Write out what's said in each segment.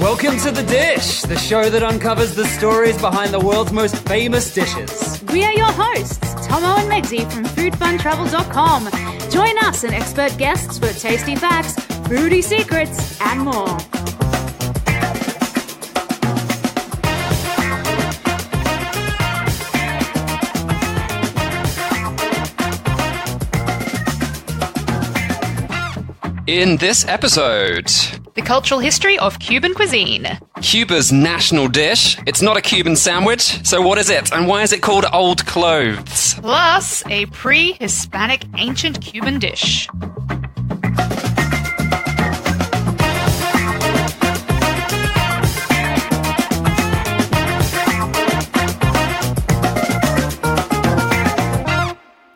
Welcome to The Dish, the show that uncovers the stories behind the world's most famous dishes. We are your hosts, Tomo and Megsy from foodfuntravel.com. Join us and expert guests for tasty facts, foodie secrets, and more. In this episode, the cultural history of Cuban cuisine. Cuba's national dish. It's not a Cuban sandwich, so what is it? And why is it called old clothes? Plus, a pre-Hispanic ancient Cuban dish.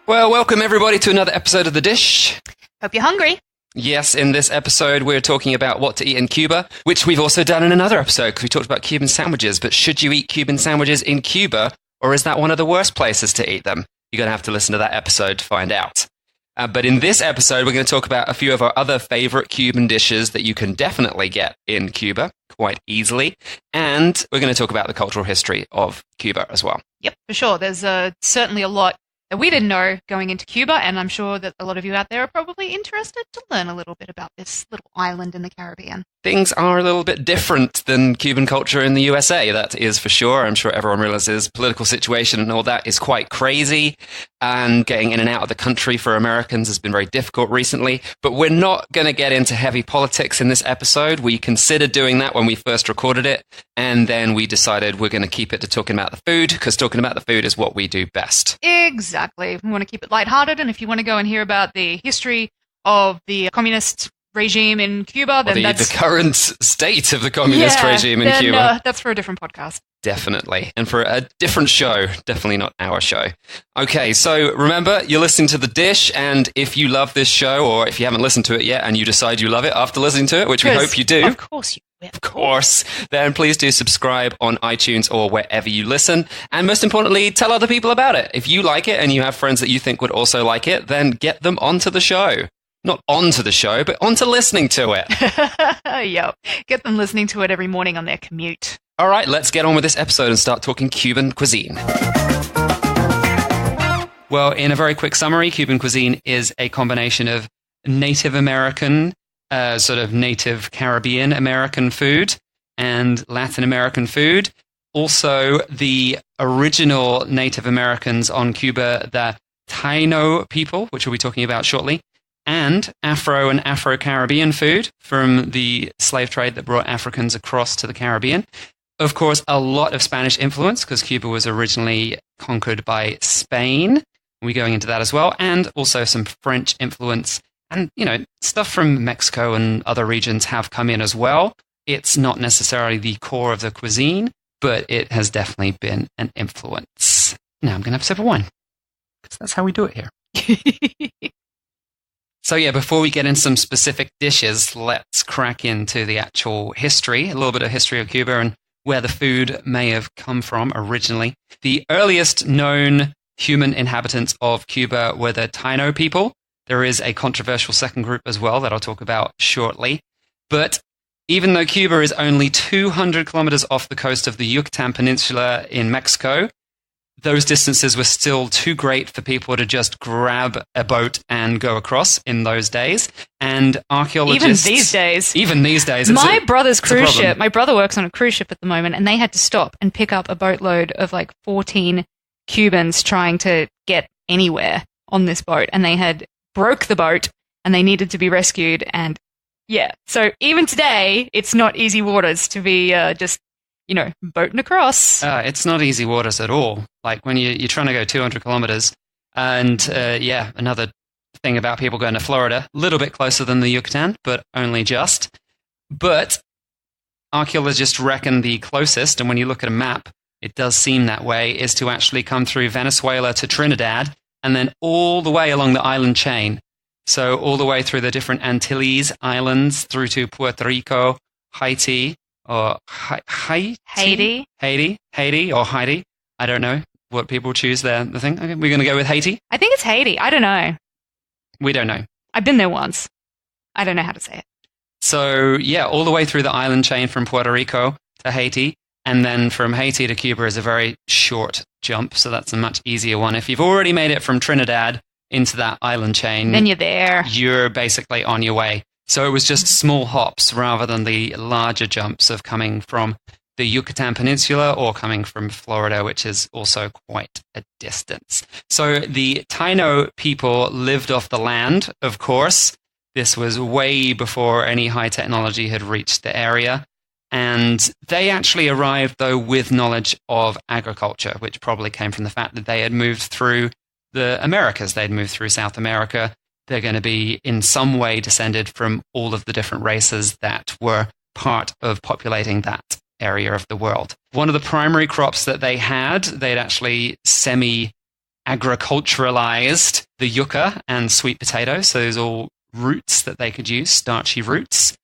Well, welcome everybody to another episode of The Dish. Hope you're hungry. Yes, in this episode, we're talking about what to eat in Cuba, which we've also done in another episode because we talked about Cuban sandwiches. But should you eat Cuban sandwiches in Cuba, or is that one of the worst places to eat them? You're going to have to listen to that episode to find out. But in this episode, we're going to talk about a few of our other favorite Cuban dishes that you can definitely get in Cuba quite easily. And we're going to talk about the cultural history of Cuba as well. Yep, for sure. There's certainly a lot that we didn't know going into Cuba, and I'm sure that a lot of you out there are probably interested to learn a little bit about this little island in the Caribbean. Things are a little bit different than Cuban culture in the USA, that is for sure. I'm sure everyone realizes political situation and all that is quite crazy, and getting in and out of the country for Americans has been very difficult recently. But we're not going to get into heavy politics in this episode. We considered doing that when we first recorded it, and then we decided we're going to keep it to talking about the food, because talking about the food is what we do best. Exactly. We want to keep it lighthearted, and if you want to go and hear about the history of the communist regime in Cuba, then that's the current state of the communist regime in Cuba. That's for a different podcast. Definitely. And for a different show, definitely not our show. Okay, so remember, you're listening to The Dish, and if you love this show, or if you haven't listened to it yet and you decide you love it after listening to it, which we hope you do. Of course you will. Of course. Then please do subscribe on iTunes or wherever you listen. And most importantly, tell other people about it. If you like it and you have friends that you think would also like it, then get them onto the show. Not onto the show, but onto listening to it. Yep. Get them listening to it every morning on their commute. All right, let's get on with this episode and start talking Cuban cuisine. Well, in a very quick summary, Cuban cuisine is a combination of Native American, sort of native Caribbean American food and Latin American food. Also, the original Native Americans on Cuba, the Taino people, which we'll be talking about shortly, and Afro and Afro-Caribbean food from the slave trade that brought Africans across to the Caribbean. Of course, a lot of Spanish influence because Cuba was originally conquered by Spain. We're going into that as well. And also some French influence. And, you know, stuff from Mexico and other regions have come in as well. It's not necessarily the core of the cuisine, but it has definitely been an influence. Now I'm going to have a sip of wine because that's how we do it here. So yeah, before we get into some specific dishes, let's crack into the actual history, a little bit of history of Cuba and where the food may have come from originally. The earliest known human inhabitants of Cuba were the Taino people. There is a controversial second group as well that I'll talk about shortly. But even though Cuba is only 200 kilometers off the coast of the Yucatan Peninsula in Mexico, those distances were still too great for people to just grab a boat and go across in those days. And archaeologists... Even these days. My brother's cruise ship, my brother works on a cruise ship at the moment, and they had to stop and pick up a boatload of like 14 Cubans trying to get anywhere on this boat. And they had broke the boat and they needed to be rescued. And yeah, so even today, it's not easy waters to be just, you know, boating across. It's not easy waters at all. Like when you're trying to go 200 kilometers. And yeah, another thing about people going to Florida, a little bit closer than the Yucatan, but only just. But archaeologists reckon the closest, and when you look at a map, it does seem that way, is to actually come through Venezuela to Trinidad and then all the way along the island chain. So all the way through the different Antilles Islands through to Puerto Rico, Haiti, or Haiti, or Haiti. I don't know. what people choose the thing. Okay, we're going to go with Haiti. I think it's Haiti. I don't know. We don't know. I've been there once. I don't know how to say it. So, yeah, all the way through the island chain from Puerto Rico to Haiti. And then from Haiti to Cuba is a very short jump. So that's a much easier one. If you've already made it from Trinidad into that island chain, then you're there. You're basically on your way. So it was just small hops rather than the larger jumps of coming from the Yucatan Peninsula or coming from Florida, which is also quite a distance. So the Taino people lived off the land, of course. This was way before any high technology had reached the area. And they actually arrived, though, with knowledge of agriculture, which probably came from the fact that they had moved through the Americas. They'd moved through South America. They're going to be in some way descended from all of the different races that were part of populating that area of the world. One of the primary crops that they had, they'd actually semi-agriculturalized the yucca and sweet potato. So those all roots that they could use, starchy roots.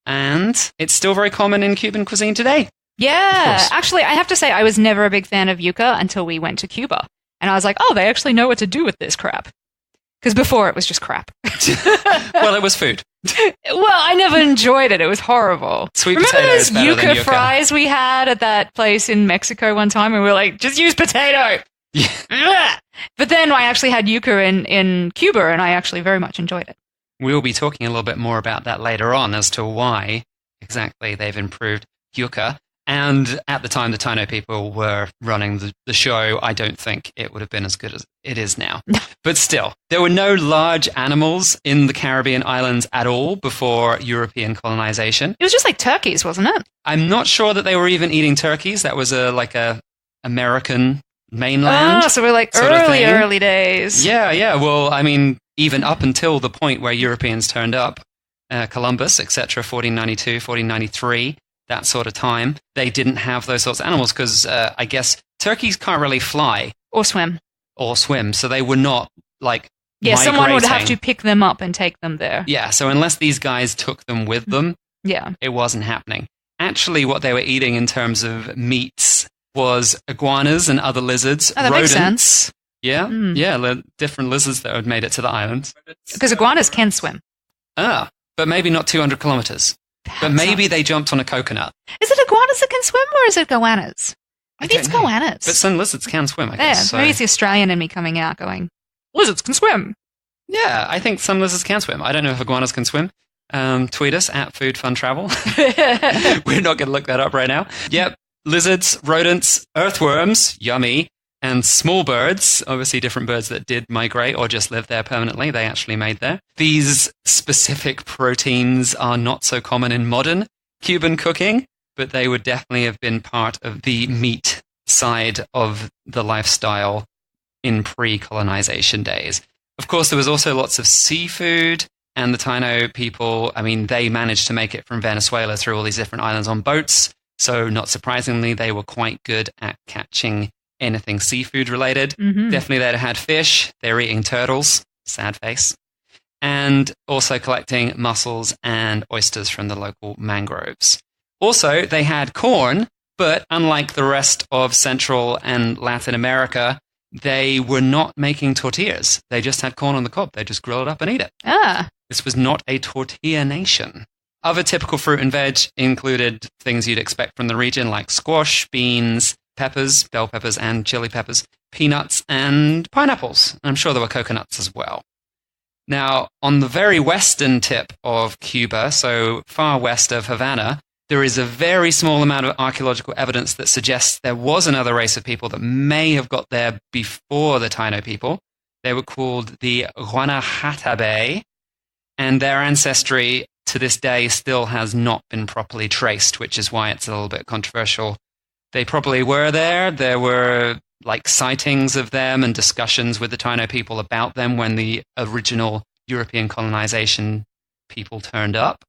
And it's still very common in Cuban cuisine today. Yeah. Actually, I have to say I was never a big fan of yucca until we went to Cuba. And I was like, oh, they actually know what to do with this crap. Because before it was just crap. Well, it was food. Well, I never enjoyed it. It was horrible. Sweet Remember potato those is better than yucca fries we had at that place in Mexico one time? And we were like, just use potato. Yeah. But then I actually had yucca in Cuba, and I actually very much enjoyed it. We'll be talking a little bit more about that later on as to why exactly they've improved yucca. And at the time the Taino people were running the show, I don't think it would have been as good as it is now. But still, there were no large animals in the Caribbean islands at all before European colonization. It was just like turkeys, wasn't it? I'm not sure that they were even eating turkeys. That was a American mainland. Oh, so we're like early days. Yeah. Well, I mean, even up until the point where Europeans turned up, Columbus, etc., 1492, 1493, that sort of time, they didn't have those sorts of animals because I guess turkeys can't really fly. Or swim. So they were not Yeah, someone would have to pick them up and take them there. Yeah, so unless these guys took them with them, it wasn't happening. Actually, what they were eating in terms of meats was iguanas and other lizards, that rodents. Makes sense. Yeah, different lizards that had made it to the island. Because iguanas can swim. But maybe not 200 kilometers. But maybe they jumped on a coconut. Is it iguanas that can swim, or is it goannas? Maybe it's goannas. But some lizards can swim, I guess. Maybe it's the Australian in me coming out going, lizards can swim. Yeah, I think some lizards can swim. I don't know if iguanas can swim. Tweet us at Food Fun Travel. We're not going to look that up right now. Yep, lizards, rodents, earthworms, yummy, and small birds, obviously different birds that did migrate or just live there permanently, they actually made there. These specific proteins are not so common in modern Cuban cooking, but they would definitely have been part of the meat side of the lifestyle in pre-colonization days. Of course, there was also lots of seafood, and the Taino people, I mean, they managed to make it from Venezuela through all these different islands on boats, so not surprisingly, they were quite good at catching anything seafood related. Definitely they'd had fish. They were eating turtles. Sad face. And also collecting mussels and oysters from the local mangroves. Also, they had corn, but unlike the rest of Central and Latin America, they were not making tortillas. They just had corn on the cob. They just grill it up and eat it. This was not a tortilla nation. Other typical fruit and veg included things you'd expect from the region like squash, beans, peppers, bell peppers and chili peppers, peanuts and pineapples. I'm sure there were coconuts as well. Now, on the very western tip of Cuba, so far west of Havana, there is a very small amount of archaeological evidence that suggests there was another race of people that may have got there before the Taino people. They were called the Guanahatabe, and their ancestry to this day still has not been properly traced, which is why it's a little bit controversial. They probably were there. There were sightings of them and discussions with the Taino people about them when the original European colonization people turned up.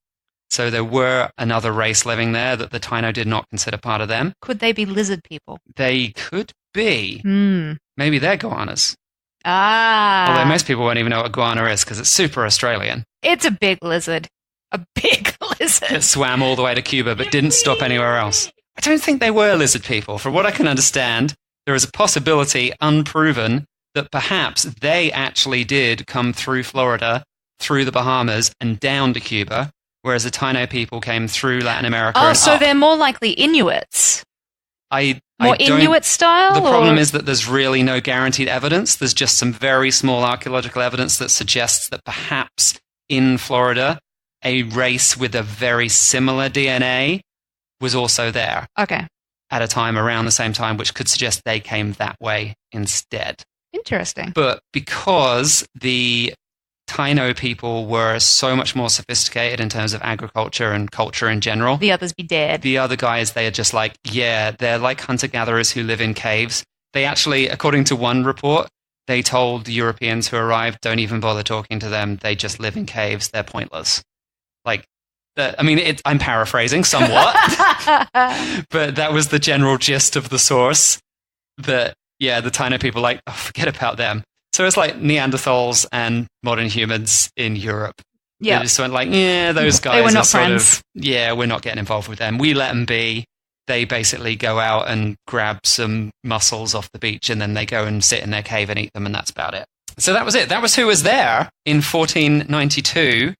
So there were another race living there that the Taino did not consider part of them. Could they be lizard people? They could be. Maybe they're goannas. Although most people won't even know what goanna is because it's super Australian. It's a big lizard. A big lizard. It swam all the way to Cuba but didn't stop anywhere else. I don't think they were lizard people. From what I can understand, there is a possibility, unproven, that perhaps they actually did come through Florida, through the Bahamas, and down to Cuba, whereas the Taino people came through Latin America. Oh, and so up. they're more likely Inuits. More Inuit style? The problem is that there's really no guaranteed evidence. There's just some very small archaeological evidence that suggests that perhaps in Florida, a race with a very similar DNA was also there. Okay. At a time around the same time, which could suggest they came that way instead. Interesting. But because the Taino people were so much more sophisticated in terms of agriculture and culture in general. The others be dead. The other guys, they are just like, yeah, they're like hunter-gatherers who live in caves. They actually, according to one report, they told the Europeans who arrived, don't even bother talking to them. They just live in caves. They're pointless. Like, I'm paraphrasing somewhat, but that was the general gist of the source. That, yeah, the Taino people like, oh, forget about them. So it's like Neanderthals and modern humans in Europe. Yeah. They just went like, yeah, those guys they were not are sort friends. of, yeah, we're not getting involved with them. We let them be. They basically go out and grab some mussels off the beach, and then they go and sit in their cave and eat them, and that's about it. So that was it. That was who was there in 1492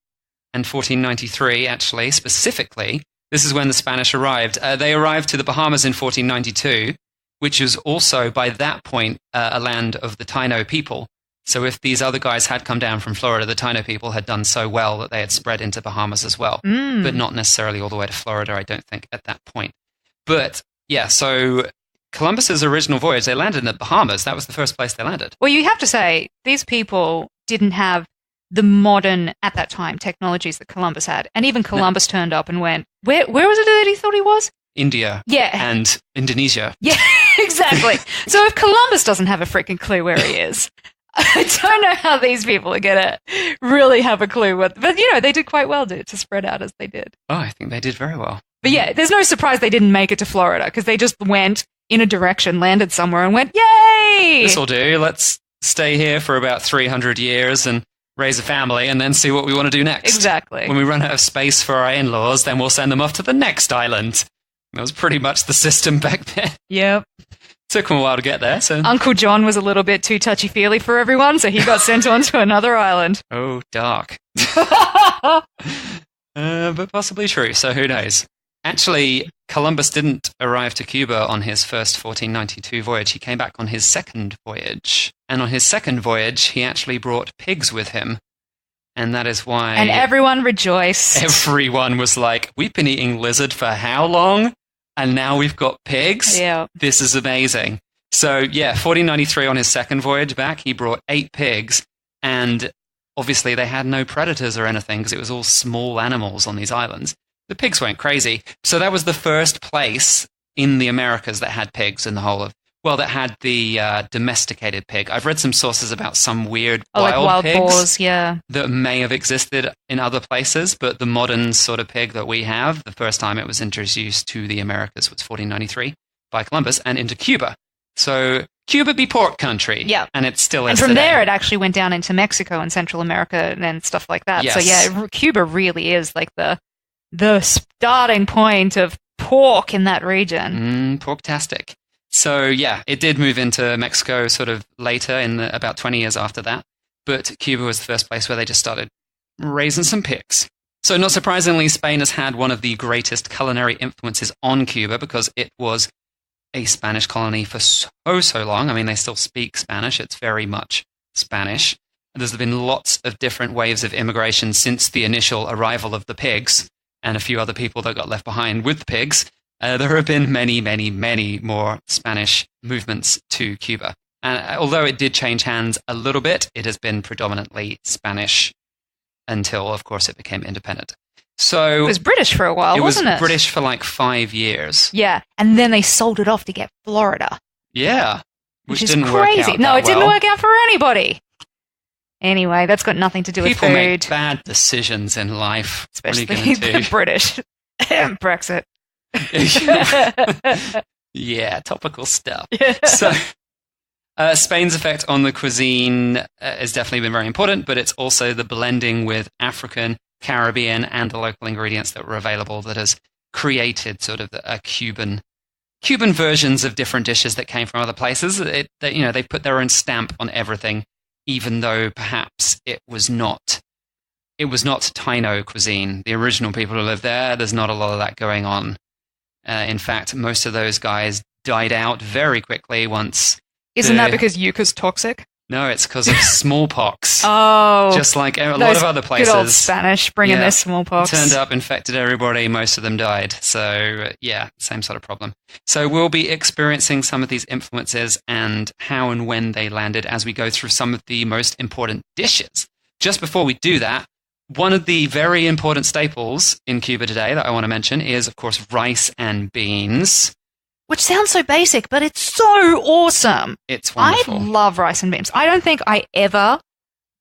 and 1493, actually, specifically. This is when the Spanish arrived. They arrived to the Bahamas in 1492, which was also, by that point, a land of the Taino people. So if these other guys had come down from Florida, the Taino people had done so well that they had spread into Bahamas as well. But not necessarily all the way to Florida, I don't think, at that point. But, yeah, so Columbus's original voyage, they landed in the Bahamas. That was the first place they landed. Well, you have to say, these people didn't have the modern, at that time, technologies that Columbus had. And even Columbus turned up and went, where was it that he thought he was? India. Yeah. And Indonesia. Yeah, exactly. So if Columbus doesn't have a freaking clue where he is, I don't know how these people are going to really have a clue. But, they did quite well to spread out as they did. Oh, I think they did very well. But yeah, there's no surprise they didn't make it to Florida because they just went in a direction, landed somewhere and went, yay! This'll do. Let's stay here for about 300 years and raise a family and then see what we want to do next. Exactly. When we run out of space for our in-laws, then we'll send them off to the next island. That was pretty much the system back then. Yep. Took them a while to get there. So Uncle John was a little bit too touchy-feely for everyone, so he got sent on to another island. Oh, dark. But possibly true, so who knows? Actually, Columbus didn't arrive to Cuba on his first 1492 voyage. He came back on his second voyage. And on his second voyage, he actually brought pigs with him. And that is why... And everyone rejoiced. Everyone was like, we've been eating lizard for how long? And now we've got pigs? Yeah. This is amazing. So, yeah, 1493 on his second voyage back, he brought 8 pigs. And obviously they had no predators or anything because it was all small animals on these islands. The pigs went crazy. So that was the first place in the Americas that had pigs in the whole of... Well, that had the domesticated pig. I've read some sources about some weird wild pigs boars, yeah, that may have existed in other places, but the modern sort of pig that we have, the first time it was introduced to the Americas was 1493 by Columbus and into Cuba. So Cuba be pork country. Yeah. And it still is and from today. there it actually went down into Mexico and Central America and stuff like that. Yes. So yeah, Cuba really is like the starting point of pork in that region. Porktastic. So yeah, it did move into Mexico sort of later in about 20 years after that. But Cuba was the first place where they just started raising some pigs. So not surprisingly, Spain has had one of the greatest culinary influences on Cuba because it was a Spanish colony for so long. I mean, they still speak Spanish. It's very much Spanish. There's been lots of different waves of immigration since the initial arrival of the pigs and a few other people that got left behind with the pigs. There have been many, many, many more Spanish movements to Cuba. And although it did change hands a little bit, it has been predominantly Spanish until, of course, it became independent. So it was British for a while, wasn't it? It was British for like 5 years. Yeah, and then they sold it off to get Florida. Yeah, which is didn't crazy. Work out no, it well. didn't work out for anybody. Anyway, that's got nothing to do with food. People make bad decisions in life. Especially the British. Brexit. Yeah, topical stuff. So, Spain's effect on the cuisine has definitely been very important, but it's also the blending with African, Caribbean, and the local ingredients that were available that has created sort of a Cuban Cuban versions of different dishes that came from other places. They put their own stamp on everything, even though perhaps it was not Taino cuisine. The original people who lived there, there's not a lot of that going on. In fact, most of those guys died out very quickly once. Isn't that because yuca's toxic? No, it's because of smallpox. Oh. Just like a lot of other places. Good old Spanish bringing their smallpox. Turned up, infected everybody, most of them died. So, same sort of problem. So we'll be experiencing some of these influences and how and when they landed as we go through some of the most important dishes. Just before we do that, one of the very important staples in Cuba today that I want to mention is, of course, rice and beans. Which sounds so basic, but it's so awesome. It's wonderful. I love rice and beans. I don't think I ever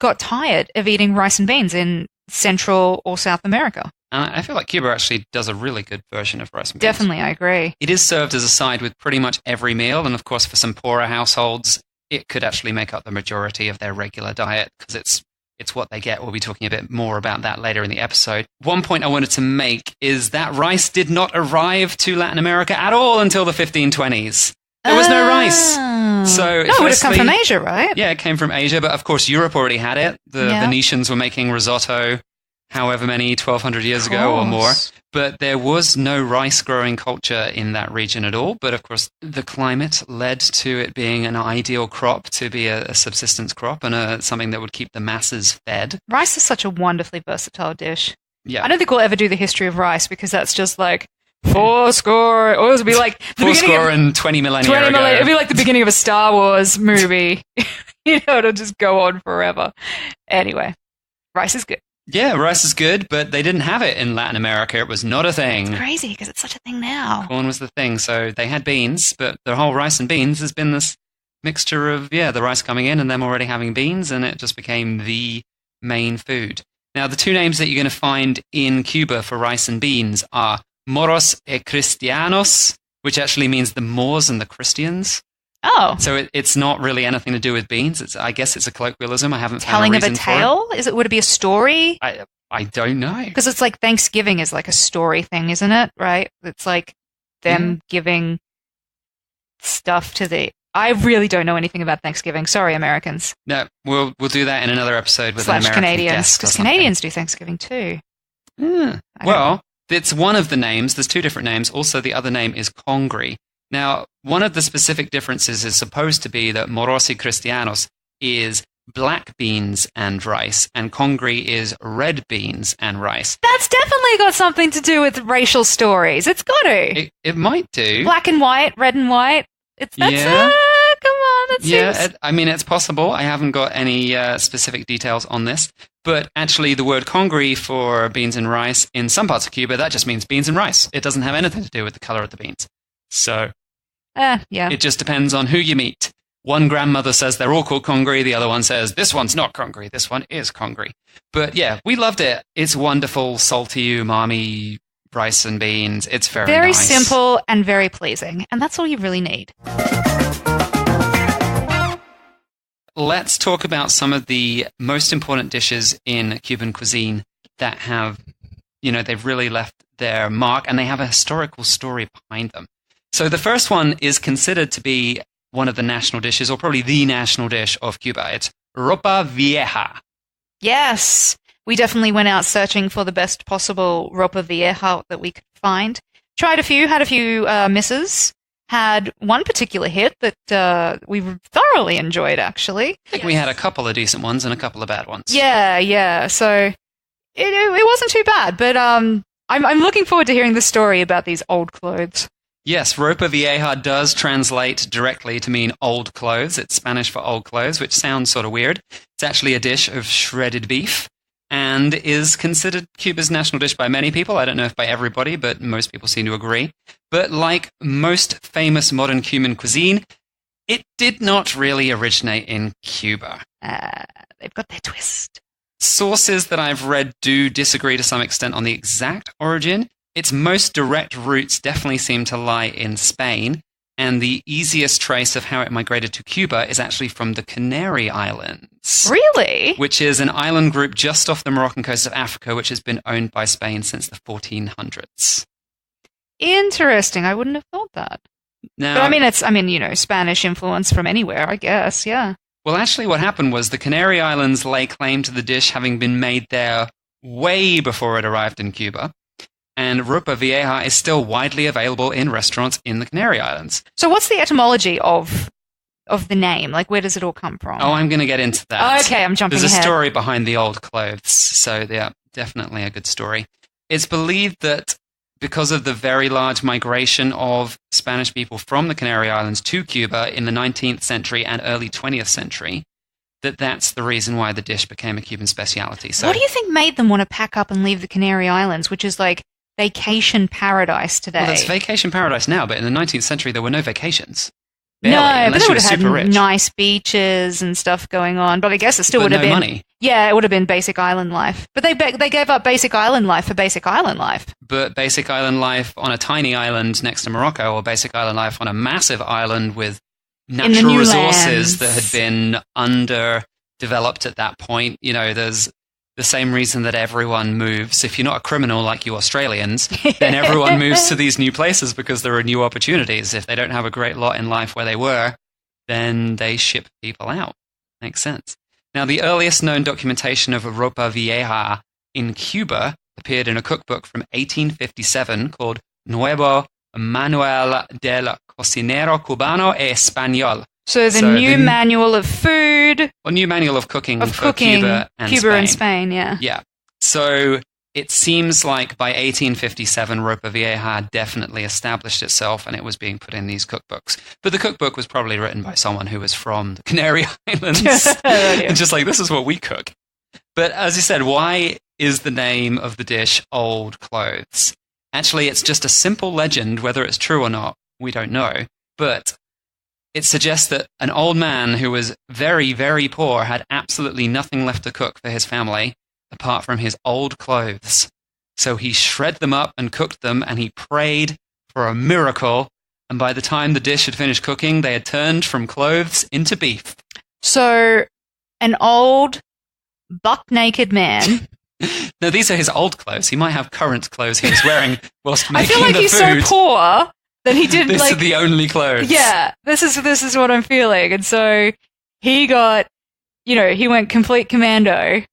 got tired of eating rice and beans in Central or South America. I feel like Cuba actually does a really good version of rice and beans. Definitely, I agree. It is served as a side with pretty much every meal, and of course for some poorer households, it could actually make up the majority of their regular diet because it's what they get. We'll be talking a bit more about that later in the episode. One point I wanted to make is that rice did not arrive to Latin America at all until the 1520s. There was no rice. So it would have come from Asia, right? Yeah, it came from Asia, but of course Europe already had it. The Venetians were making risotto however many, 1,200 years ago or more. But there was no rice growing culture in that region at all. But of course, the climate led to it being an ideal crop to be a subsistence crop and something that would keep the masses fed. Rice is such a wonderfully versatile dish. Yeah. I don't think we'll ever do the history of rice because that's just like 40, or it'll be like the 40 and 20 millennia ago. It'll be like the beginning of a Star Wars movie. It'll just go on forever. Anyway, rice is good. Yeah, rice is good, but they didn't have it in Latin America. It was not a thing. It's crazy because it's such a thing now. Corn was the thing. So they had beans, but the whole rice and beans has been this mixture of, the rice coming in and them already having beans, and it just became the main food. Now, the two names that you're going to find in Cuba for rice and beans are Moros y Cristianos, which actually means the Moors and the Christians. Oh. So it's not really anything to do with beans. I guess it's a colloquialism. I haven't Telling found a of a tale? Would it be a story? I don't know. Because it's like Thanksgiving is like a story thing, isn't it? Right? It's like them giving stuff to the... I really don't know anything about Thanksgiving. Sorry, Americans. No, we'll do that in another episode with an American Canadians, guest. because Canadians do Thanksgiving too. Well, it's one of the names. There's two different names. Also, the other name is congri. Now, one of the specific differences is supposed to be that Moros y Cristianos is black beans and rice, and congri is red beans and rice. That's definitely got something to do with racial stories. It's got to. It might do. Black and white, red and white. Come on, that seems... I mean, it's possible. I haven't got any specific details on this. But actually, the word congri for beans and rice in some parts of Cuba, that just means beans and rice. It doesn't have anything to do with the color of the beans. So... it just depends on who you meet. One grandmother says they're all called congri. The other one says, this one's not congri. This one is congri. But yeah, we loved it. It's wonderful, salty, umami rice and beans. It's very nice. Very simple and very pleasing. And that's all you really need. Let's talk about some of the most important dishes in Cuban cuisine that have, they've really left their mark and they have a historical story behind them. So the first one is considered to be one of the national dishes, or probably the national dish of Cuba. It's ropa vieja. Yes. We definitely went out searching for the best possible ropa vieja that we could find. Tried a few, had a few misses. Had one particular hit that we thoroughly enjoyed, actually. I think we had a couple of decent ones and a couple of bad ones. Yeah. So it wasn't too bad, but I'm looking forward to hearing the story about these old clothes. Yes, ropa vieja does translate directly to mean old clothes. It's Spanish for old clothes, which sounds sort of weird. It's actually a dish of shredded beef and is considered Cuba's national dish by many people. I don't know if by everybody, but most people seem to agree. But like most famous modern Cuban cuisine, it did not really originate in Cuba. They've got their twist. Sources that I've read do disagree to some extent on the exact origin. Its most direct roots definitely seem to lie in Spain, and the easiest trace of how it migrated to Cuba is actually from the Canary Islands. Really? Which is an island group just off the Moroccan coast of Africa, which has been owned by Spain since the 1400s. Interesting. I wouldn't have thought that. Now, But I mean, Spanish influence from anywhere, I guess, yeah. well, actually what happened was the Canary Islands lay claim to the dish having been made there way before it arrived in Cuba. And ropa vieja is still widely available in restaurants in the Canary Islands. So what's the etymology of the name? Like, where does it all come from? Oh, I'm going to get into that. Oh, okay, I'm jumping There's ahead. a story behind the old clothes, so yeah, definitely a good story. It's believed that because of the very large migration of Spanish people from the Canary Islands to Cuba in the 19th century and early 20th century, that's the reason why the dish became a Cuban specialty. So, what do you think made them want to pack up and leave the Canary Islands, which is like vacation paradise today? Well, it's vacation paradise now, but in the 19th century there were no vacations. Barely, No, but unless they you would were have super had rich. nice beaches and stuff going on. But I guess it still But would have no been money. Yeah, it would have been basic island life. But they gave up basic island life for basic island life. But basic island life on a tiny island next to Morocco, or basic island life on a massive island with natural new resources lands. that had been underdeveloped at that point. There's the same reason that everyone moves. If you're not a criminal like you Australians, then everyone moves to these new places because there are new opportunities. If they don't have a great lot in life where they were, then they ship people out. Makes sense. Now, the earliest known documentation of a ropa vieja in Cuba appeared in a cookbook from 1857 called Nuevo Manual del Cocinero Cubano e Español. So the new manual of food. Or new manual of cooking for cooking, Cuba and Spain, yeah. Yeah. So it seems like by 1857, ropa vieja definitely established itself and it was being put in these cookbooks. But the cookbook was probably written by someone who was from the Canary Islands. And just like, this is what we cook. But as you said, why is the name of the dish Old Clothes? Actually, it's just a simple legend. Whether it's true or not, we don't know. But it suggests that an old man who was very, very poor had absolutely nothing left to cook for his family apart from his old clothes. So he shredded them up and cooked them, and he prayed for a miracle. And by the time the dish had finished cooking, they had turned from clothes into beef. So an old, buck-naked man. No, these are his old clothes. He might have current clothes he was wearing whilst making the food. I feel like he's so poor that he did This is the only clothes. Yeah, this is what I'm feeling. And so he got, he went complete commando.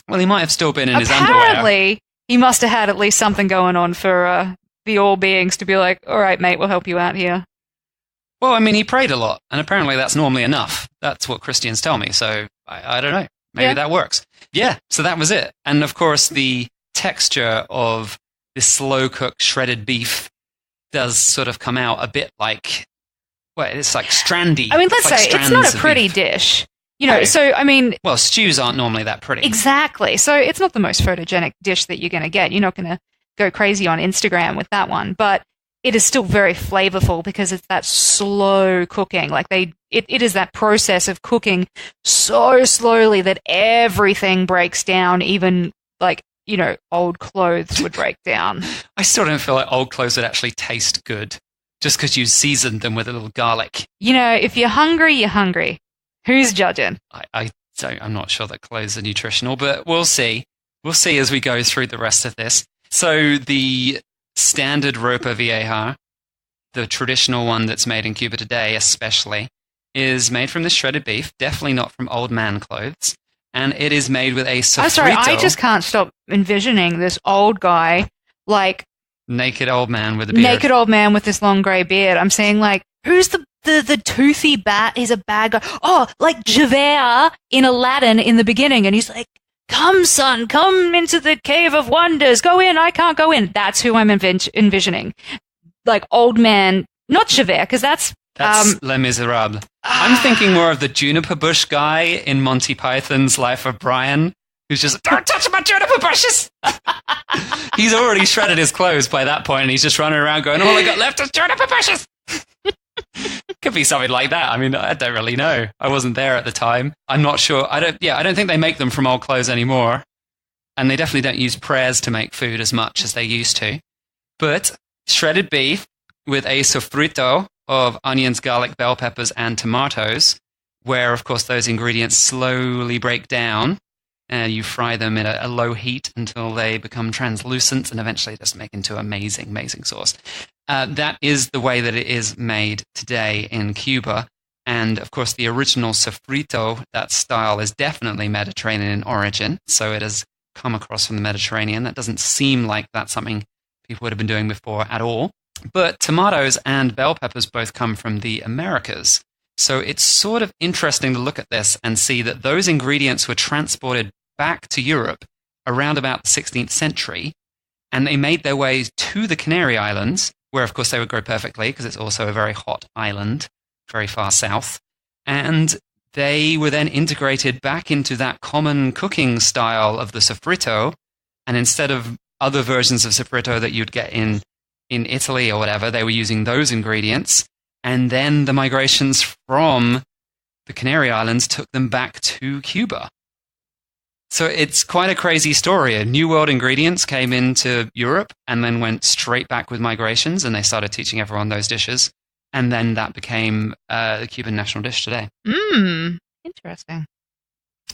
Well, he might have still been in his underwear. Apparently, he must have had at least something going on for the all beings to be like, all right, mate, we'll help you out here. Well, I mean, he prayed a lot, and apparently that's normally enough. That's what Christians tell me, so I don't know. Maybe that works. Yeah, so that was it. And of course, the texture of this slow-cooked shredded beef does sort of come out a bit like, well, it's like strandy. I mean, let's say it's not a pretty beef. dish. So, I mean... Well, stews aren't normally that pretty. Exactly. So it's not the most photogenic dish that you're going to get. You're not going to go crazy on Instagram with that one. But it is still very flavorful because it's that slow cooking. Like it is that process of cooking so slowly that everything breaks down, even like, old clothes would break down. I still don't feel like old clothes would actually taste good just because you seasoned them with a little garlic. If you're hungry, you're hungry. Who's judging? I'm not sure that clothes are nutritional, but we'll see. We'll see as we go through the rest of this. So the standard ropa vieja, the traditional one that's made in Cuba today especially, is made from this shredded beef, definitely not from old man clothes, and it is made with a sofrito. I'm sorry, I just can't stop envisioning this old guy, like... Naked old man with a beard. Naked old man with this long grey beard. I'm saying, like, who's the toothy bat? He's a bad guy. Oh, like Javert in Aladdin in the beginning, and he's like, come, son, come into the Cave of Wonders. Go in, I can't go in. That's who I'm envisioning. Like, old man, not Javert, because that's Les Miserables. I'm thinking more of the juniper bush guy in Monty Python's Life of Brian, who's just, don't touch my juniper bushes! He's already shredded his clothes by that point, and he's just running around going, all I got left is juniper bushes! Could be something like that. I mean, I don't really know. I wasn't there at the time. I'm not sure. I don't think they make them from old clothes anymore. And they definitely don't use prayers to make food as much as they used to. But shredded beef with a sofrito of onions, garlic, bell peppers, and tomatoes, where, of course, those ingredients slowly break down. You fry them in a low heat until they become translucent and eventually just make into amazing, amazing sauce. That is the way that it is made today in Cuba. And of course, the original sofrito, that style, is definitely Mediterranean in origin. So it has come across from the Mediterranean. That doesn't seem like that's something people would have been doing before at all. But tomatoes and bell peppers both come from the Americas. So it's sort of interesting to look at this and see that those ingredients were transported back to Europe around about the 16th century, and they made their way to the Canary Islands, where of course they would grow perfectly because it's also a very hot island, very far south. And they were then integrated back into that common cooking style of the sofrito, and instead of other versions of sofrito that you'd get in Italy or whatever, they were using those ingredients. And then the migrations from the Canary Islands took them back to Cuba. So it's quite a crazy story. New World ingredients came into Europe and then went straight back with migrations, and they started teaching everyone those dishes. And then that became the Cuban national dish today. Interesting.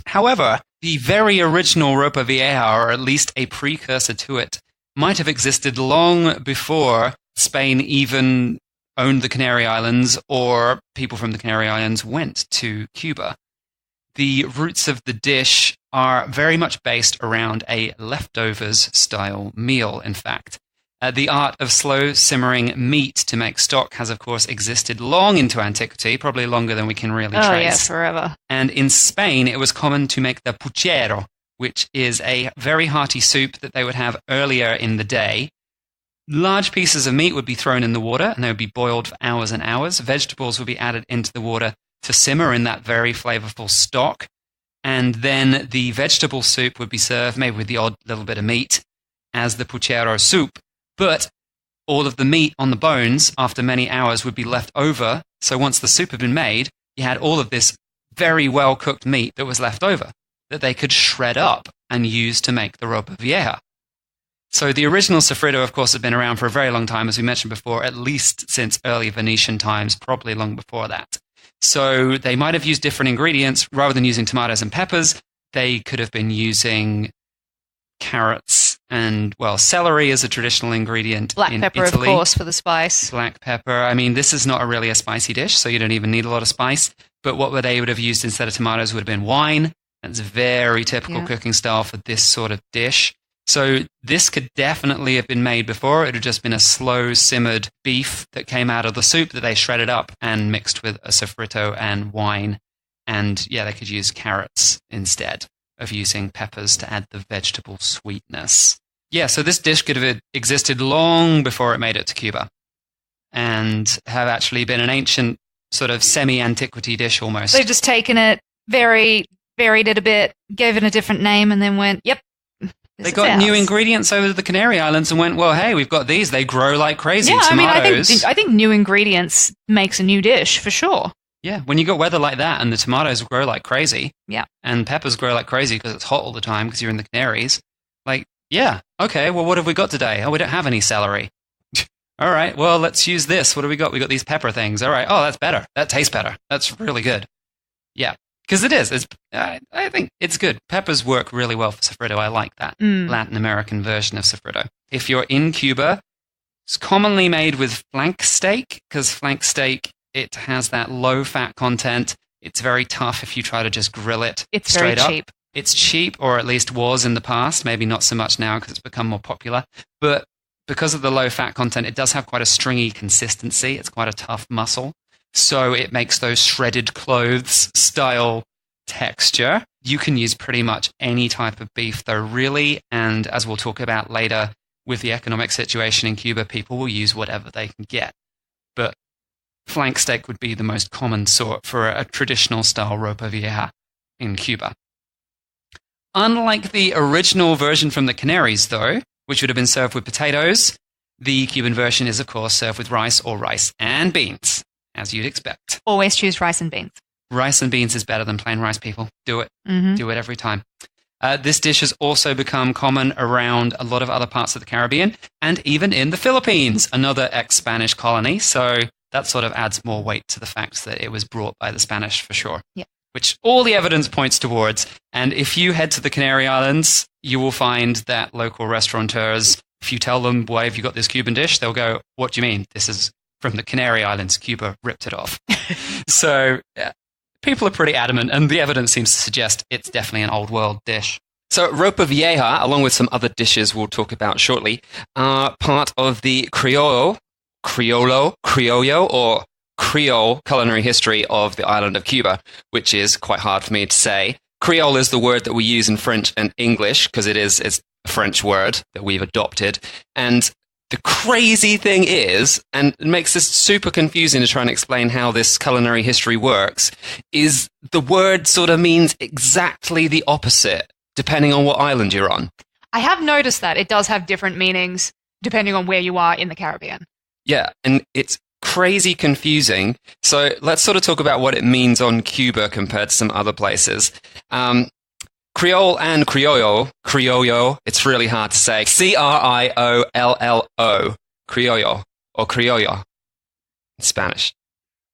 However, the very original ropa vieja, or at least a precursor to it, might have existed long before Spain even owned the Canary Islands or people from the Canary Islands went to Cuba. The roots of the dish are very much based around a leftovers style meal, in fact. The art of slow simmering meat to make stock has, of course, existed long into antiquity, probably longer than we can really trace. Oh, yeah, forever. And in Spain, it was common to make the puchero, which is a very hearty soup that they would have earlier in the day. Large pieces of meat would be thrown in the water, and they would be boiled for hours and hours. Vegetables would be added into the water to simmer in that very flavorful stock. And then the vegetable soup would be served, maybe with the odd little bit of meat, as the puchero soup. But all of the meat on the bones, after many hours, would be left over. So once the soup had been made, you had all of this very well-cooked meat that was left over that they could shred up and use to make the ropa vieja. So the original sofrito, of course, had been around for a very long time, as we mentioned before, at least since early Venetian times, probably long before that. So they might have used different ingredients. Rather than using tomatoes and peppers, they could have been using carrots and, well, celery is a traditional ingredient Black in pepper, Italy. of course, for the spice. Black pepper. I mean, this is not really a spicy dish, so you don't even need a lot of spice. But what they would have used instead of tomatoes would have been wine. That's a very typical cooking style for this sort of dish. So this could definitely have been made before. It would have just been a slow simmered beef that came out of the soup that they shredded up and mixed with a sofrito and wine. And yeah, they could use carrots instead of using peppers to add the vegetable sweetness. Yeah, so this dish could have existed long before it made it to Cuba and have actually been an ancient sort of semi-antiquity dish almost. They've just taken it, varied it a bit, gave it a different name, and then went, yep. They got new ingredients over to the Canary Islands and went, well, hey, we've got these. They grow like crazy. Yeah, Tomatoes. I think new ingredients makes a new dish, for sure. Yeah, when you got weather like that and the tomatoes grow like crazy, yeah, and peppers grow like crazy because it's hot all the time because you're in the Canaries, like, yeah, okay, well, what have we got today? Oh, we don't have any celery. All right, well, let's use this. What do we got? We got these pepper things. All right, oh, that's better. That tastes better. That's really good. Yeah, because it is. I think it's good. Peppers work really well for sofrito. I like that Latin American version of sofrito. If you're in Cuba, it's commonly made with flank steak because flank steak, it has that low fat content. It's very tough if you try to just grill it. It's straight very cheap. up. It's cheap, or at least was in the past. Maybe not so much now because it's become more popular. But because of the low fat content, it does have quite a stringy consistency. It's quite a tough muscle. So it makes those shredded clothes style texture. You can use pretty much any type of beef though, really. And as we'll talk about later, with the economic situation in Cuba, people will use whatever they can get. But flank steak would be the most common sort for a traditional style ropa vieja in Cuba. Unlike the original version from the Canaries, though, which would have been served with potatoes, the Cuban version is, of course, served with rice or rice and beans, as you'd expect. Always choose rice and beans. Rice and beans is better than plain rice, people. Do it. Do it every time. This dish has also become common around a lot of other parts of the Caribbean and even in the Philippines, another ex-Spanish colony. So that sort of adds more weight to the fact that it was brought by the Spanish for sure. Yeah. Which all the evidence points towards. And if you head to the Canary Islands, you will find that local restaurateurs, if you tell them, why have you got this Cuban dish? They'll go, what do you mean? This is from the Canary Islands. Cuba ripped it off. So people are pretty adamant, and the evidence seems to suggest it's definitely an old world dish. So ropa vieja, along with some other dishes we'll talk about shortly, are part of the criollo, or Creole culinary history of the island of Cuba, which is quite hard for me to say. Creole is the word that we use in French and English because it's a French word that we've adopted. And the crazy thing is, and it makes this super confusing to try and explain how this culinary history works, is the word sort of means exactly the opposite depending on what island you're on. I have noticed that it does have different meanings depending on where you are in the Caribbean. Yeah, and it's crazy confusing. So let's sort of talk about what it means on Cuba compared to some other places. Creole and criollo, it's really hard to say. Criollo, criollo, or criollo in Spanish.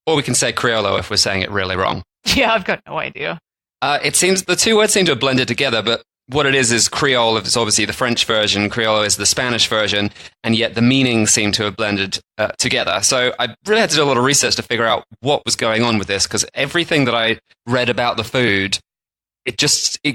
Or we can say criollo if we're saying it really wrong. Yeah, I've got no idea. It seems the two words seem to have blended together, but what it is Creole is obviously the French version, criollo is the Spanish version, and yet the meanings seem to have blended together. So I really had to do a lot of research to figure out what was going on with this, because everything that I read about the food, it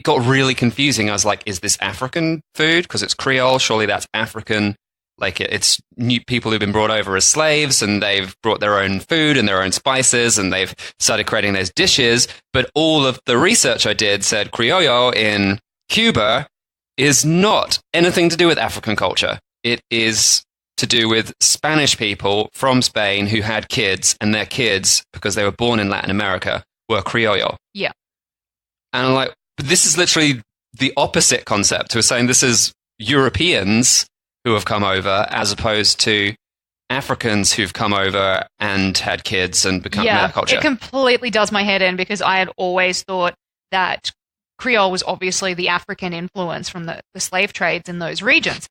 got really confusing. I was like, is this African food? Because it's Creole, surely that's African. Like it's new people who've been brought over as slaves, and they've brought their own food and their own spices, and they've started creating those dishes. But all of the research I did said criollo in Cuba is not anything to do with African culture. It is to do with Spanish people from Spain who had kids, and their kids, because they were born in Latin America, were criollo. Yeah. And I'm like, this is literally the opposite concept. We're saying this is Europeans who have come over as opposed to Africans who've come over and had kids and become their culture. It completely does my head in, because I had always thought that Creole was obviously the African influence from the slave trades in those regions.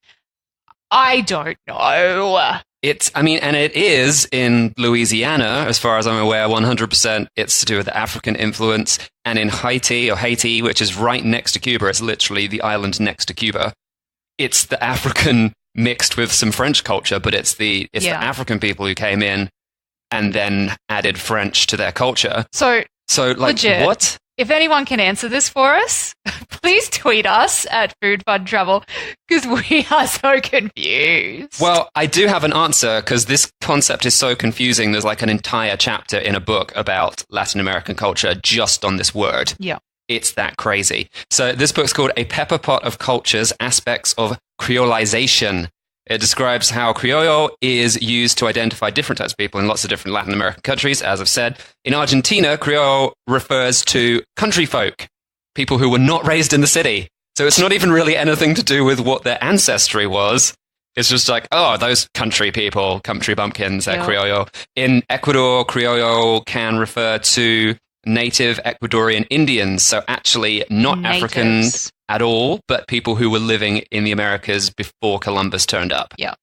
I don't know. And it is in Louisiana, as far as I'm aware, 100% it's to do with the African influence. And in Haiti, which is right next to Cuba, it's literally the island next to Cuba. It's the African mixed with some French culture, but it's the African people who came in and then added French to their culture. So like, legit, what? If anyone can answer this for us, please tweet us at Food Fun Travel, because we are so confused. Well, I do have an answer, because this concept is so confusing. There's like an entire chapter in a book about Latin American culture just on this word. Yeah. It's that crazy. So this book's called A Pepper Pot of Cultures, Aspects of Creolization. It describes how criollo is used to identify different types of people in lots of different Latin American countries. As I've said, in Argentina, criollo refers to country folk, people who were not raised in the city. So it's not even really anything to do with what their ancestry was. It's just like, oh, those country people, country bumpkins, they're criollo. In Ecuador, criollo can refer to native Ecuadorian Indians, so actually not Natives. African at all, but people who were living in the Americas before Columbus turned up. Yeah.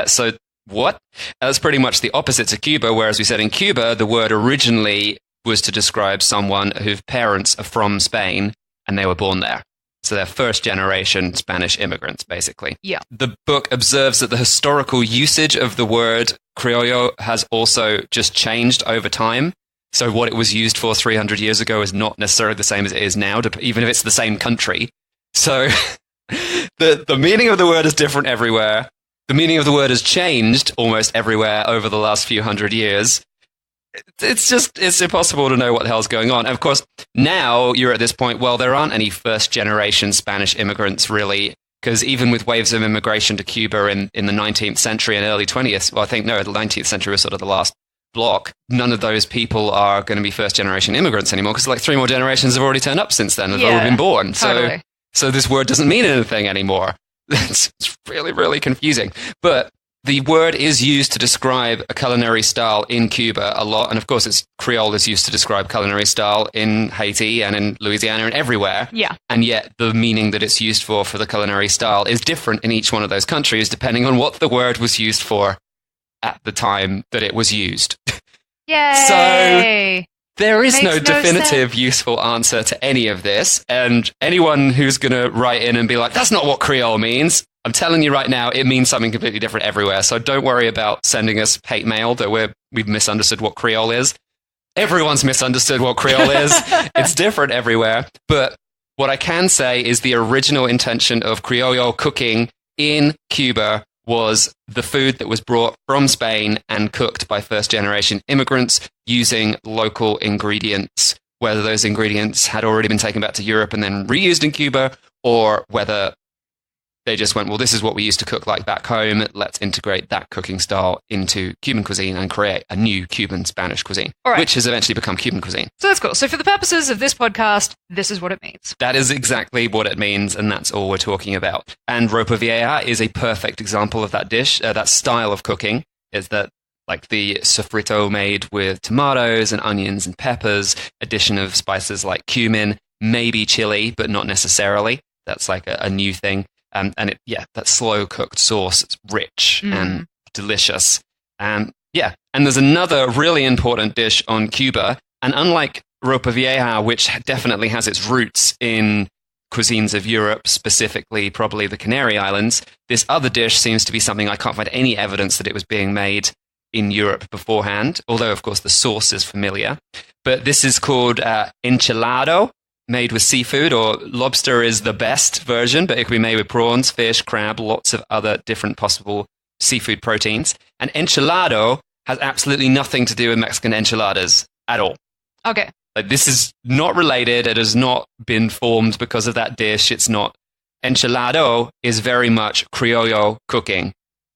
So what? That's pretty much the opposite to Cuba, whereas we said in Cuba, the word originally was to describe someone whose parents are from Spain and they were born there. So they're first generation Spanish immigrants, basically. Yeah. The book observes that the historical usage of the word criollo has also just changed over time. So what it was used for 300 years ago is not necessarily the same as it is now, even if it's the same country. So the meaning of the word is different everywhere. The meaning of the word has changed almost everywhere over the last few hundred years. It's impossible to know what the hell's going on. And of course, now you're at this point, well, there aren't any first generation Spanish immigrants really, because even with waves of immigration to Cuba in the 19th century and early 20th, well, I think, no, the 19th century was sort of the last block. None of those people are going to be first generation immigrants anymore, because like 3 more generations have already turned up since then. They've already been born. Totally. So this word doesn't mean anything anymore. It's really, really confusing. But the word is used to describe a culinary style in Cuba a lot. And of course, Creole is used to describe culinary style in Haiti and in Louisiana and everywhere. Yeah. And yet the meaning that it's used for the culinary style is different in each one of those countries, depending on what the word was used for at the time that it was used. Yay! So There is no Makes no definitive, useful answer to any of this. And anyone who's going to write in and be like, that's not what Creole means, I'm telling you right now, it means something completely different everywhere. So don't worry about sending us hate mail that we've misunderstood what Creole is. Everyone's misunderstood what Creole is. It's different everywhere. But what I can say is the original intention of Criollo cooking in Cuba was the food that was brought from Spain and cooked by first-generation immigrants using local ingredients, whether those ingredients had already been taken back to Europe and then reused in Cuba, or whether they just went, well, this is what we used to cook like back home. Let's integrate that cooking style into Cuban cuisine and create a new Cuban Spanish cuisine, which has eventually become Cuban cuisine. So that's cool. So for the purposes of this podcast, this is what it means. That is exactly what it means, and that's all we're talking about. And ropa vieja is a perfect example of that dish, that style of cooking, is that like the sofrito made with tomatoes and onions and peppers, addition of spices like cumin, maybe chili, but not necessarily. That's like a new thing. And that slow cooked sauce, it's rich and delicious. And there's another really important dish on Cuba. And unlike ropa vieja, which definitely has its roots in cuisines of Europe, specifically probably the Canary Islands, this other dish seems to be something I can't find any evidence that it was being made in Europe beforehand, although of course the sauce is familiar. But this is called enchilado, made with seafood, or lobster is the best version, but it can be made with prawns, fish, crab, lots of other different possible seafood proteins. And enchilado has absolutely nothing to do with Mexican enchiladas at all. Okay. Like, this is not related. It has not been formed because of that dish. It's not. Enchilado is very much Criollo cooking,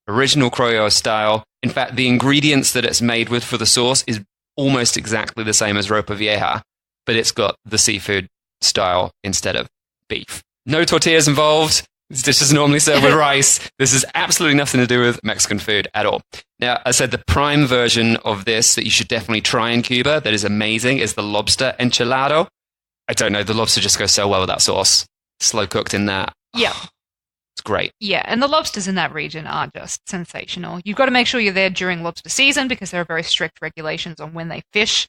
original Criollo style. In fact, the ingredients that it's made with for the sauce is almost exactly the same as ropa vieja, but it's got the seafood style instead of beef. No tortillas involved. This dish is normally served with rice. This has absolutely nothing to do with Mexican food at all. Now, I said the prime version of this that you should definitely try in Cuba that is amazing is the lobster enchilado. I don't know, the lobster just goes so well with that sauce. Slow cooked in that. Yeah. It's great. Yeah, and the lobsters in that region are just sensational. You've got to make sure you're there during lobster season because there are very strict regulations on when they fish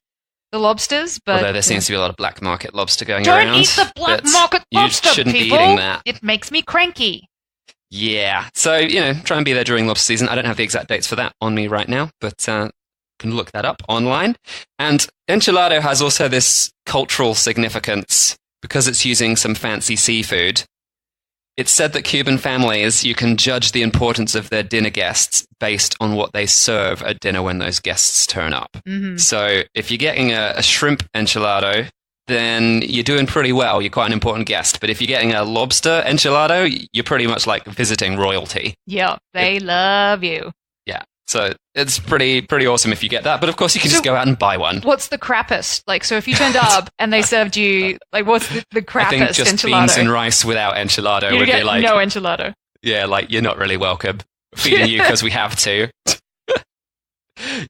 the lobsters. But although there seems to be a lot of black market lobster going around. Don't eat the black market lobster, you shouldn't people. be eating that. It makes me cranky. Yeah. So, try and be there during lobster season. I don't have the exact dates for that on me right now, but can look that up online. And enchilado has also this cultural significance because it's using some fancy seafood. It's said that Cuban families, you can judge the importance of their dinner guests based on what they serve at dinner when those guests turn up. Mm-hmm. So if you're getting a shrimp enchilado, then you're doing pretty well. You're quite an important guest. But if you're getting a lobster enchilado, you're pretty much like visiting royalty. Yeah, they love you. Yeah. So it's pretty awesome if you get that. But of course, you can just go out and buy one. What's the crappest? Like, so if you turned up and they served you, like, what's the crappest I think just enchilado? beans and rice without enchilado You'd would get be like... no enchilado. Yeah, like, you're not really welcome. Feeding you because we have to.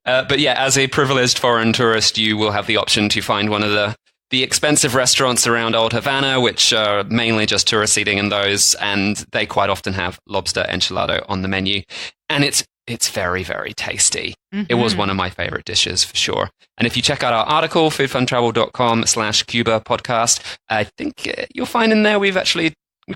But yeah, as a privileged foreign tourist, you will have the option to find one of the expensive restaurants around Old Havana, which are mainly just tourists eating in those, and they quite often have lobster enchilado on the menu. And it's very, very tasty. Mm-hmm. It was one of my favorite dishes for sure. And if you check out our article, foodfuntravel.com/Cuba podcast, I think you'll find in there we've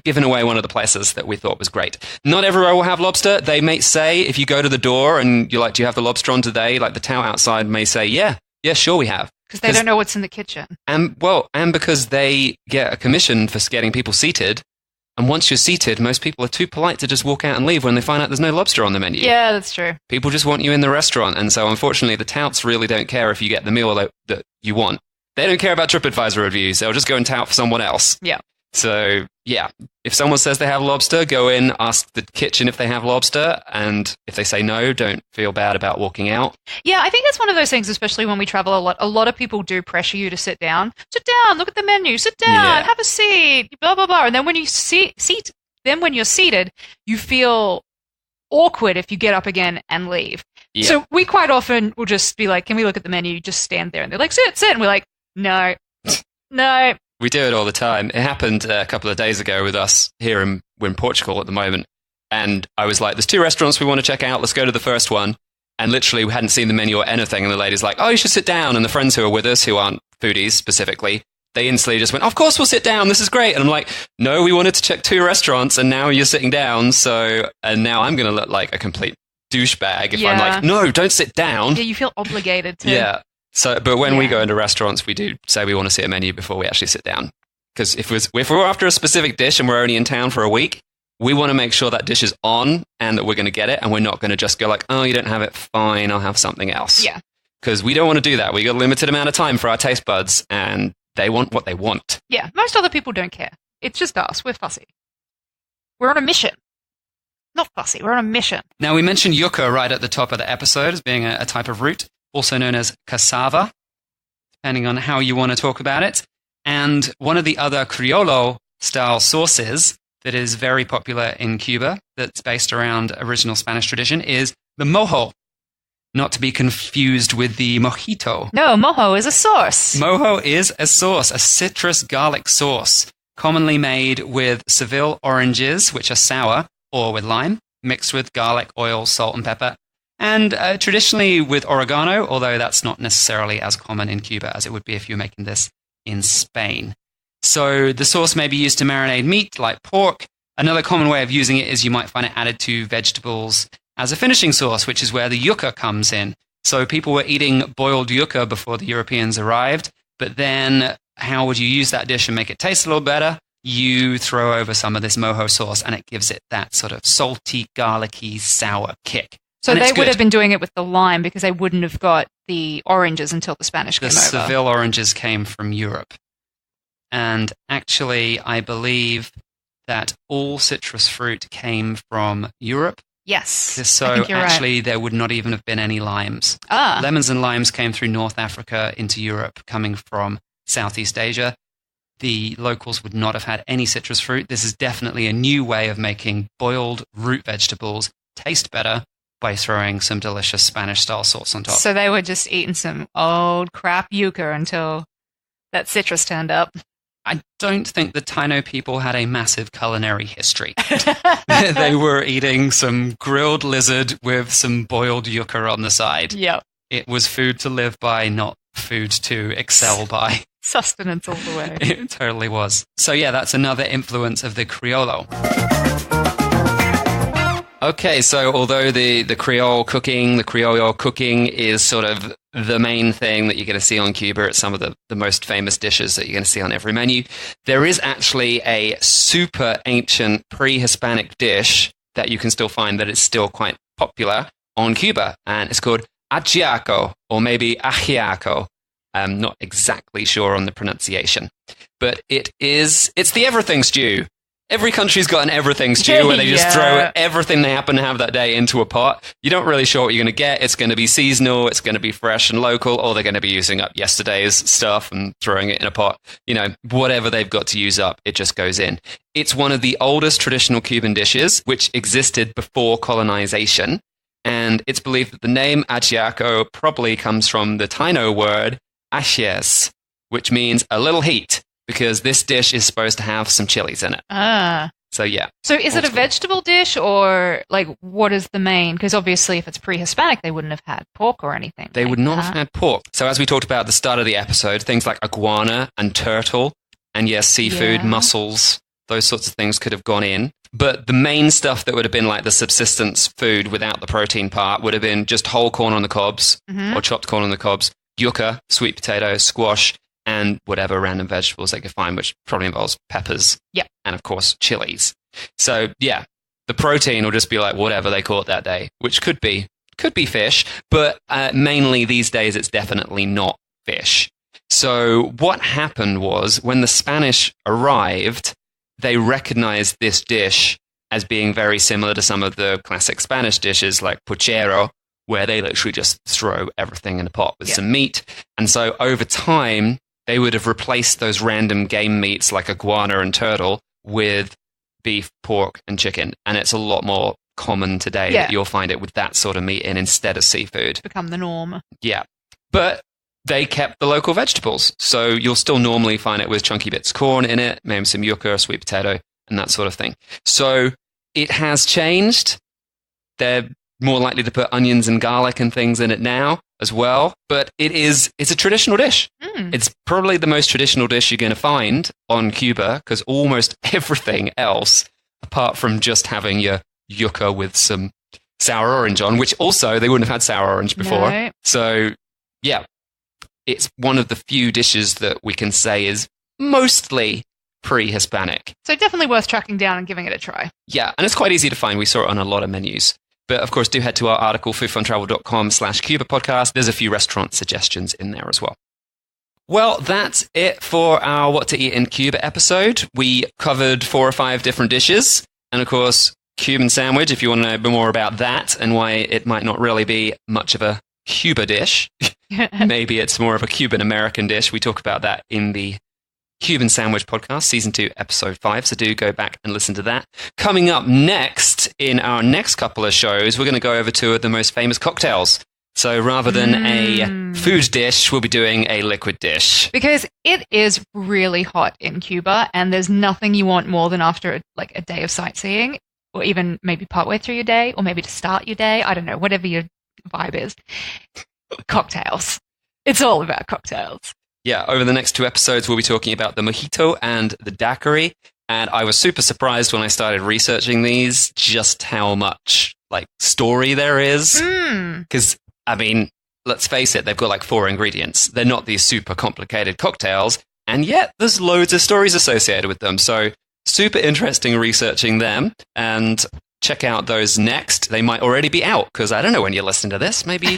given away one of the places that we thought was great. Not everywhere will have lobster. They may say, if you go to the door and you're like, do you have the lobster on today? Like the tout outside may say, yeah, sure we have. Because they don't know what's in the kitchen. And because they get a commission for getting people seated. And once you're seated, most people are too polite to just walk out and leave when they find out there's no lobster on the menu. Yeah, that's true. People just want you in the restaurant. And so, unfortunately, the touts really don't care if you get the meal that you want. They don't care about TripAdvisor reviews. They'll just go and tout for someone else. Yeah. So, yeah, if someone says they have lobster, go in, ask the kitchen if they have lobster. And if they say no, don't feel bad about walking out. Yeah, I think it's one of those things, especially when we travel a lot. A lot of people do pressure you to sit down. Sit down, look at the menu, sit down, have a seat, blah, blah, blah. And then when you when you're seated, you feel awkward if you get up again and leave. Yeah. So we quite often will just be like, can we look at the menu? Just stand there. And they're like, sit. And we're like, no. We do it all the time. It happened a couple of days ago with us here we're in Portugal at the moment. And I was like, there's 2 restaurants we want to check out. Let's go to the first one. And literally, we hadn't seen the menu or anything. And the lady's like, oh, you should sit down. And the friends who are with us, who aren't foodies specifically, they instantly just went, of course we'll sit down. This is great. And I'm like, no, we wanted to check 2 restaurants. And now you're sitting down. And now I'm going to look like a complete douchebag if I'm like, no, don't sit down. Yeah, you feel obligated to. Yeah. But when we go into restaurants, we do say we want to see a menu before we actually sit down. Because if we're after a specific dish and we're only in town for a week, we want to make sure that dish is on and that we're going to get it. And we're not going to just go like, oh, you don't have it. Fine, I'll have something else. Yeah. Because we don't want to do that. We got a limited amount of time for our taste buds and they want what they want. Yeah. Most other people don't care. It's just us. We're fussy. We're on a mission. Not fussy. We're on a mission. Now, we mentioned yucca right at the top of the episode as being a type of root, also known as cassava, depending on how you want to talk about it. And one of the other Criollo-style sauces that is very popular in Cuba, that's based around original Spanish tradition, is the mojo. Not to be confused with the mojito. No, mojo is a sauce. Mojo is a sauce, a citrus garlic sauce, commonly made with Seville oranges, which are sour, or with lime, mixed with garlic, oil, salt, and pepper. And traditionally with oregano, although that's not necessarily as common in Cuba as it would be if you're making this in Spain. So the sauce may be used to marinate meat like pork. Another common way of using it is you might find it added to vegetables as a finishing sauce, which is where the yucca comes in. So people were eating boiled yucca before the Europeans arrived, but then how would you use that dish and make it taste a little better? You throw over some of this mojo sauce and it gives it that sort of salty, garlicky, sour kick. So they would have been doing it with the lime because they wouldn't have got the oranges until the Spanish came over. The Seville oranges came from Europe. And actually, I believe that all citrus fruit came from Europe. Yes. So actually, there would not even have been any limes. Lemons and limes came through North Africa into Europe, coming from Southeast Asia. The locals would not have had any citrus fruit. This is definitely a new way of making boiled root vegetables taste better by throwing some delicious Spanish-style sauce on top. So they were just eating some old crap yucca until that citrus turned up. I don't think the Taino people had a massive culinary history. They were eating some grilled lizard with some boiled yucca on the side. Yep. It was food to live by, not food to excel by. Sustenance all the way. It totally was. So yeah, that's another influence of the Criollo. Okay, so although the Creole cooking, the Criollo cooking is sort of the main thing that you're going to see on Cuba, it's some of the most famous dishes that you're going to see on every menu, there is actually a super ancient pre-Hispanic dish that you can still find that is still quite popular on Cuba, and it's called ajiaco, or maybe ajiaco. I'm not exactly sure on the pronunciation, but it's the everything stew. Every country's got an everything stew where they just throw everything they happen to have that day into a pot. You're not really sure what you're going to get. It's going to be seasonal, it's going to be fresh and local, or they're going to be using up yesterday's stuff and throwing it in a pot. You know, whatever they've got to use up, it just goes in. It's one of the oldest traditional Cuban dishes, which existed before colonization. And it's believed that the name ajiaco probably comes from the Taino word ashes, which means a little heat, because this dish is supposed to have some chilies in it. So yeah. So is it a vegetable dish, or like what is the main? Because obviously if it's pre-Hispanic, they wouldn't have had pork or anything. They would not have had pork. So as we talked about at the start of the episode, things like iguana and turtle and yes, seafood, mussels, those sorts of things could have gone in. But the main stuff that would have been like the subsistence food without the protein part would have been just whole corn on the cobs or chopped corn on the cobs, yucca, sweet potato, squash, and whatever random vegetables they could find, which probably involves peppers. Yep. And of course, chilies. So yeah, the protein will just be like whatever they caught that day, which could be fish, but mainly these days it's definitely not fish. So what happened was when the Spanish arrived, they recognized this dish as being very similar to some of the classic Spanish dishes like puchero, where they literally just throw everything in a pot with some meat. And so over time, they would have replaced those random game meats like iguana and turtle with beef, pork, and chicken. And it's a lot more common today that you'll find it with that sort of meat in instead of seafood. Become the norm. Yeah. But they kept the local vegetables. So you'll still normally find it with chunky bits of corn in it, maybe some yucca, sweet potato, and that sort of thing. So it has changed. They're more likely to put onions and garlic and things in it now as well. But it's a traditional dish. It's probably the most traditional dish you're going to find on Cuba, because almost everything else, apart from just having your yuca with some sour orange on, which also they wouldn't have had sour orange before. No. So, yeah, it's one of the few dishes that we can say is mostly pre-Hispanic. So definitely worth tracking down and giving it a try. Yeah, and it's quite easy to find. We saw it on a lot of menus. But of course, do head to our article, foodfuntravel.com/Cuba podcast. There's a few restaurant suggestions in there as well. Well, that's it for our What to Eat in Cuba episode. We covered 4 or 5 different dishes. And of course, Cuban Sandwich, if you want to know more about that and why it might not really be much of a Cuba dish. Maybe it's more of a Cuban-American dish. We talk about that in the Cuban Sandwich podcast, season 2, episode 5. So do go back and listen to that. Coming up next, in our next couple of shows, we're going to go over 2 of the most famous cocktails. So rather than a food dish, we'll be doing a liquid dish. Because it is really hot in Cuba, and there's nothing you want more than after a day of sightseeing, or even maybe partway through your day, or maybe to start your day. I don't know, whatever your vibe is. Cocktails. It's all about cocktails. Yeah, over the next 2 episodes, we'll be talking about the mojito and the daiquiri. And I was super surprised when I started researching these, just how much story there is. Because, I mean, let's face it, they've got 4 ingredients. They're not these super complicated cocktails, and yet there's loads of stories associated with them. So super interesting researching them, and check out those next. They might already be out, because I don't know when you're listening to this. Maybe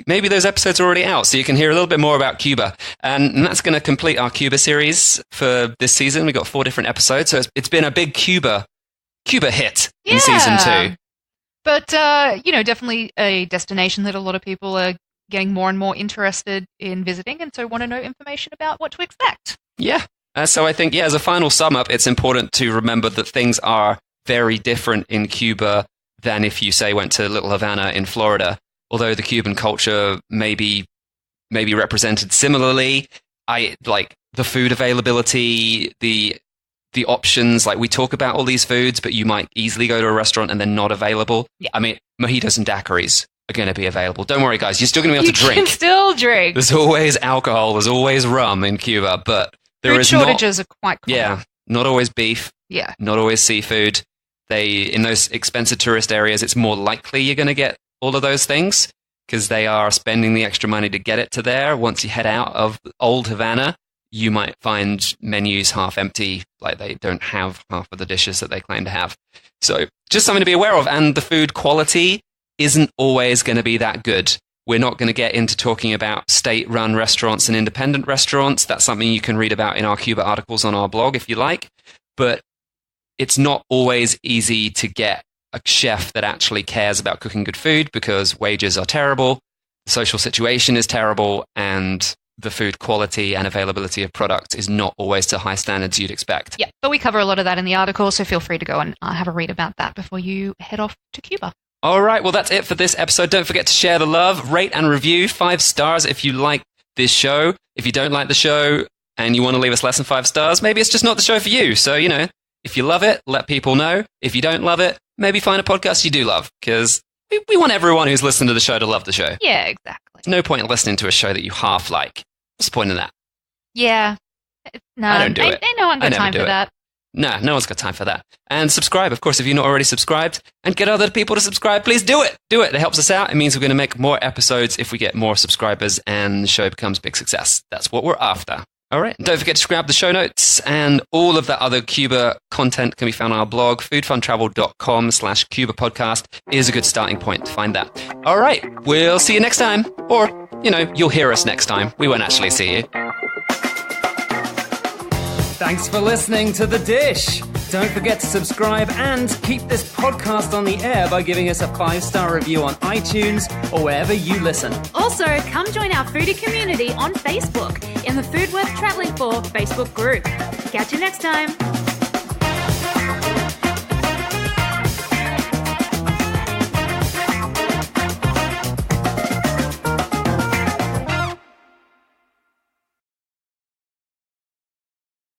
maybe those episodes are already out, so you can hear a little bit more about Cuba. And that's going to complete our Cuba series for this season. We've got 4 different episodes, so it's been a big Cuba hit in season 2. But, definitely a destination that a lot of people are getting more and more interested in visiting, and so want to know information about what to expect. Yeah. So I think, as a final sum up, it's important to remember that things are very different in Cuba than if you, say, went to Little Havana in Florida. Although the Cuban culture may be represented similarly, the food availability, the options, we talk about all these foods, but you might easily go to a restaurant and they're not available. Yeah. I mean, mojitos and daiquiris are going to be available. Don't worry, guys. You're still going to be able to drink. You can still drink. There's always alcohol. There's always rum in Cuba, but there is shortages are quite common. Yeah, not always beef. Yeah. Not always seafood. In those expensive tourist areas, it's more likely you're going to get all of those things because they are spending the extra money to get it to there. Once you head out of old Havana, you might find menus half empty, they don't have half of the dishes that they claim to have. So just something to be aware of. And the food quality isn't always going to be that good. We're not going to get into talking about state-run restaurants and independent restaurants. That's something you can read about in our Cuba articles on our blog if you like. But it's not always easy to get a chef that actually cares about cooking good food because wages are terrible, the social situation is terrible, and the food quality and availability of product is not always to high standards you'd expect. Yeah, but we cover a lot of that in the article, so feel free to go and have a read about that before you head off to Cuba. All right, well, that's it for this episode. Don't forget to share the love, rate and review 5 stars if you like this show. If you don't like the show and you want to leave us less than 5 stars, maybe it's just not the show for you. So, if you love it, let people know. If you don't love it, maybe find a podcast you do love, because we want everyone who's listening to the show to love the show. Yeah, exactly. No point in listening to a show that you half like. What's the point in that? Yeah. No, I don't do it. Ain't no one got time for that. Nah, no one's got time for that. And subscribe, of course, if you're not already subscribed. And get other people to subscribe. Please do it. Do it. It helps us out. It means we're going to make more episodes if we get more subscribers and the show becomes a big success. That's what we're after. All right. Don't forget to grab the show notes, and all of that other Cuba content can be found on our blog. foodfuntravel.com/Cuba podcast is a good starting point to find that. All right. We'll see you next time. Or, you'll hear us next time. We won't actually see you. Thanks for listening to The Dish. Don't forget to subscribe and keep this podcast on the air by giving us a 5-star review on iTunes or wherever you listen. Also, come join our foodie community on Facebook in the Food Worth Traveling For Facebook group. Catch you next time.